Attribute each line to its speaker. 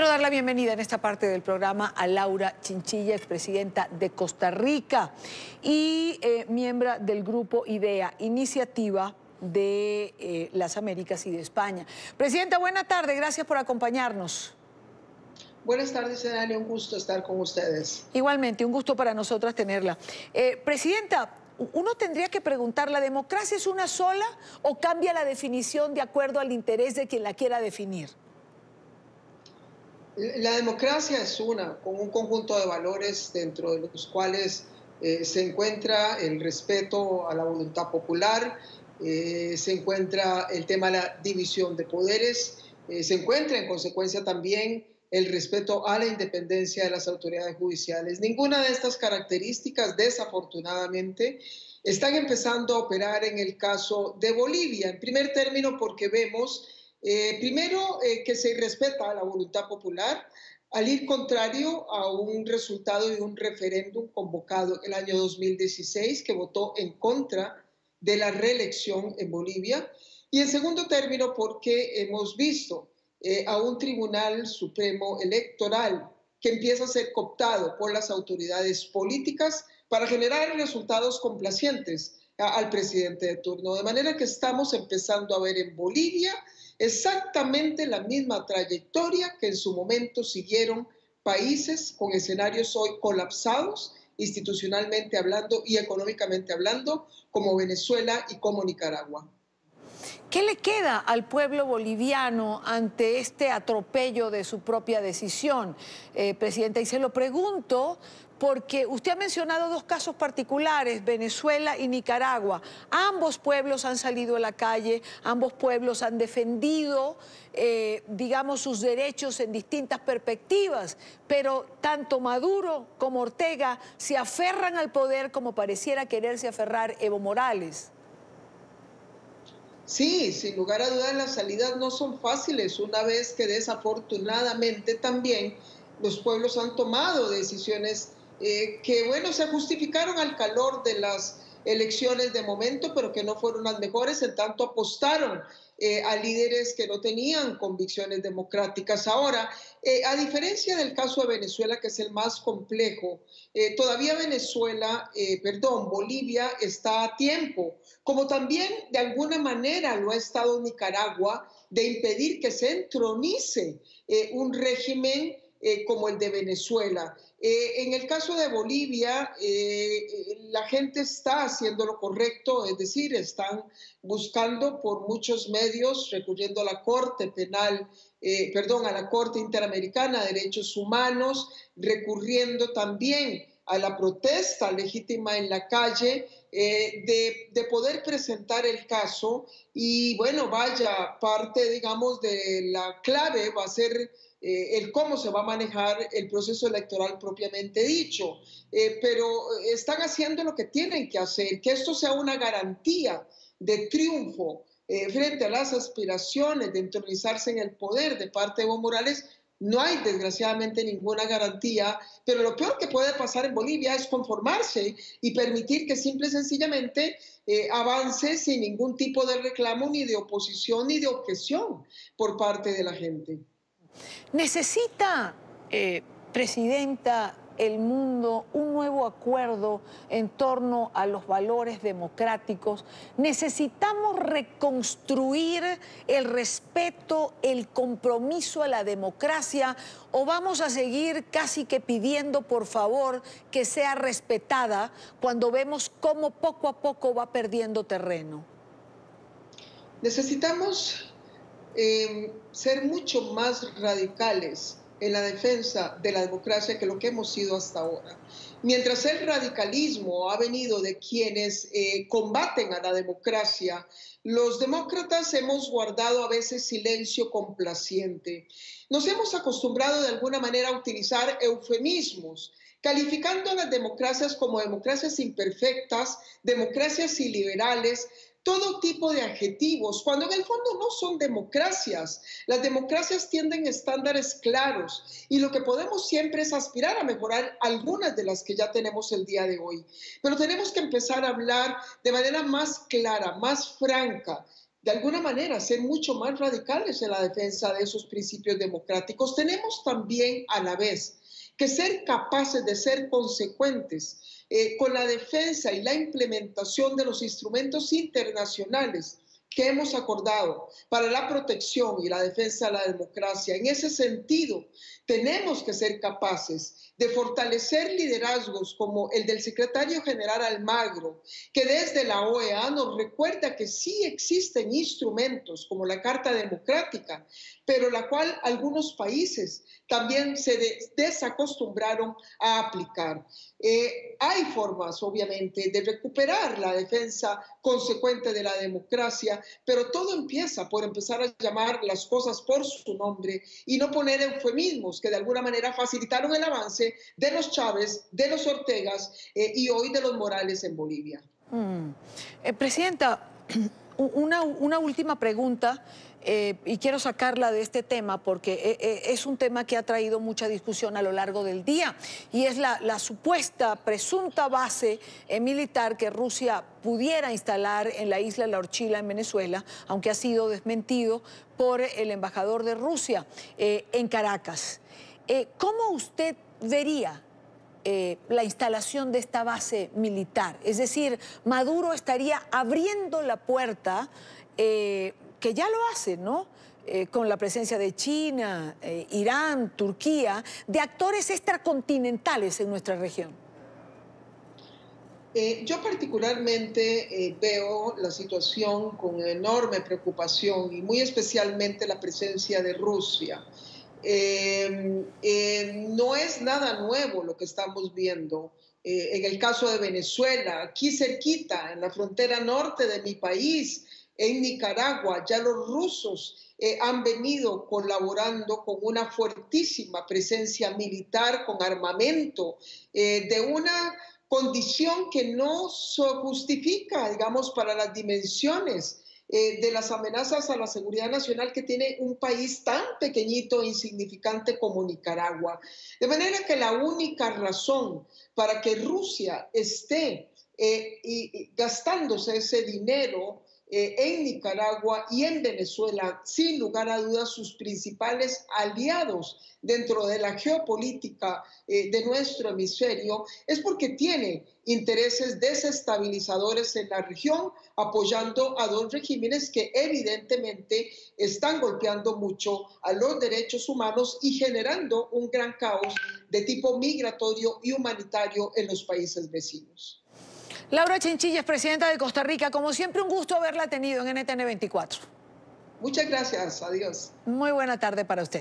Speaker 1: Quiero dar la bienvenida en esta parte del programa a Laura Chinchilla, expresidenta de Costa Rica y miembro del grupo IDEA, Iniciativa de las Américas y de España. Presidenta, buena tarde, gracias por acompañarnos.
Speaker 2: Buenas tardes, Dani, un gusto estar con ustedes.
Speaker 1: Igualmente, un gusto para nosotras tenerla. Presidenta, uno tendría que preguntar, ¿la democracia es una sola o cambia la definición de acuerdo al interés de quien la quiera definir?
Speaker 2: La democracia es una, con un conjunto de valores dentro de los cuales se encuentra el respeto a la voluntad popular, se encuentra el tema de la división de poderes, se encuentra en consecuencia también el respeto a la independencia de las autoridades judiciales. Ninguna de estas características, desafortunadamente, están empezando a operar en el caso de Bolivia. En primer término, porque vemos primero, que se respeta la voluntad popular al ir contrario a un resultado de un referéndum convocado el año 2016 que votó en contra de la reelección en Bolivia. Y en segundo término, porque hemos visto a un Tribunal Supremo Electoral que empieza a ser cooptado por las autoridades políticas para generar resultados complacientes al presidente de turno. De manera que estamos empezando a ver en Bolivia exactamente la misma trayectoria que en su momento siguieron países con escenarios hoy colapsados, institucionalmente hablando y económicamente hablando, como Venezuela y como Nicaragua.
Speaker 1: ¿Qué le queda al pueblo boliviano ante este atropello de su propia decisión, Presidenta? Y se lo pregunto porque usted ha mencionado dos casos particulares, Venezuela y Nicaragua. Ambos pueblos han salido a la calle, ambos pueblos han defendido, digamos, sus derechos en distintas perspectivas, pero tanto Maduro como Ortega se aferran al poder como pareciera quererse aferrar Evo Morales.
Speaker 2: Sí, sin lugar a dudas las salidas no son fáciles, una vez que desafortunadamente también los pueblos han tomado decisiones que, bueno, se justificaron al calor de las elecciones de momento, pero que no fueron las mejores, en tanto apostaron a líderes que no tenían convicciones democráticas. Ahora, a diferencia del caso de Venezuela, que es el más complejo, todavía Bolivia está a tiempo, como también de alguna manera lo ha estado Nicaragua, de impedir que se entronice un régimen como el de Venezuela. En el caso de Bolivia, la gente está haciendo lo correcto, es decir, están buscando por muchos medios, recurriendo a la Corte Penal, a la Corte Interamericana de Derechos Humanos, recurriendo también a la protesta legítima en la calle, de poder presentar el caso. Y bueno, vaya, parte, digamos, de la clave va a ser el cómo se va a manejar el proceso electoral propiamente dicho. Pero están haciendo lo que tienen que hacer, que esto sea una garantía de triunfo frente a las aspiraciones de entronizarse en el poder de parte de Evo Morales. No hay, desgraciadamente, ninguna garantía, pero lo peor que puede pasar en Bolivia es conformarse y permitir que simple y sencillamente avance sin ningún tipo de reclamo, ni de oposición, ni de objeción por parte de la gente.
Speaker 1: ¿Necesita, Presidenta, el mundo un nuevo acuerdo en torno a los valores democráticos? ¿Necesitamos reconstruir el respeto, el compromiso a la democracia o vamos a seguir casi que pidiendo por favor que sea respetada cuando vemos cómo poco a poco va perdiendo terreno?
Speaker 2: Necesitamos ser mucho más radicales en la defensa de la democracia que lo que hemos sido hasta ahora. Mientras el radicalismo ha venido de quienes combaten a la democracia, los demócratas hemos guardado a veces silencio complaciente. Nos hemos acostumbrado de alguna manera a utilizar eufemismos, calificando a las democracias como democracias imperfectas, democracias iliberales, todo tipo de adjetivos, cuando en el fondo no son democracias. Las democracias tienen estándares claros y lo que podemos siempre es aspirar a mejorar algunas de las que ya tenemos el día de hoy. Pero tenemos que empezar a hablar de manera más clara, más franca, de alguna manera, ser mucho más radicales en la defensa de esos principios democráticos. Tenemos también a la vez que ser capaces de ser consecuentes con la defensa y la implementación de los instrumentos internacionales que hemos acordado para la protección y la defensa de la democracia. En ese sentido, tenemos que ser capaces de fortalecer liderazgos como el del secretario general Almagro, que desde la OEA nos recuerda que sí existen instrumentos como la Carta Democrática, pero la cual algunos países también se desacostumbraron a aplicar. Hay formas, obviamente, de recuperar la defensa consecuente de la democracia, pero todo empieza por empezar a llamar las cosas por su nombre y no poner eufemismos que de alguna manera facilitaron el avance de los Chávez, de los Ortegas y hoy de los Morales en Bolivia.
Speaker 1: Presidenta, una última pregunta. Y quiero sacarla de este tema porque es un tema que ha traído mucha discusión a lo largo del día y es la supuesta, presunta base militar que Rusia pudiera instalar en la isla La Orchila en Venezuela, aunque ha sido desmentido por el embajador de Rusia en Caracas. ¿Cómo usted vería la instalación de esta base militar? Es decir, Maduro estaría abriendo la puerta que ya lo hace, ¿no? Con la presencia de China, Irán, Turquía, de actores extracontinentales en nuestra región.
Speaker 2: Yo particularmente veo la situación con enorme preocupación y muy especialmente la presencia de Rusia. No es nada nuevo lo que estamos viendo. En el caso de Venezuela, aquí cerquita, en la frontera norte de mi país, en Nicaragua, ya los rusos han venido colaborando con una fuertísima presencia militar, con armamento, de una condición que no se justifica, digamos, para las dimensiones de las amenazas a la seguridad nacional que tiene un país tan pequeñito e insignificante como Nicaragua. De manera que la única razón para que Rusia esté gastándose ese dinero en Nicaragua y en Venezuela, sin lugar a dudas, sus principales aliados dentro de la geopolítica de nuestro hemisferio, es porque tiene intereses desestabilizadores en la región, apoyando a dos regímenes que evidentemente están golpeando mucho a los derechos humanos y generando un gran caos de tipo migratorio y humanitario en los países vecinos.
Speaker 1: Laura Chinchilla, presidenta de Costa Rica, como siempre un gusto haberla tenido en NTN 24.
Speaker 2: Muchas gracias, adiós.
Speaker 1: Muy buena tarde para usted.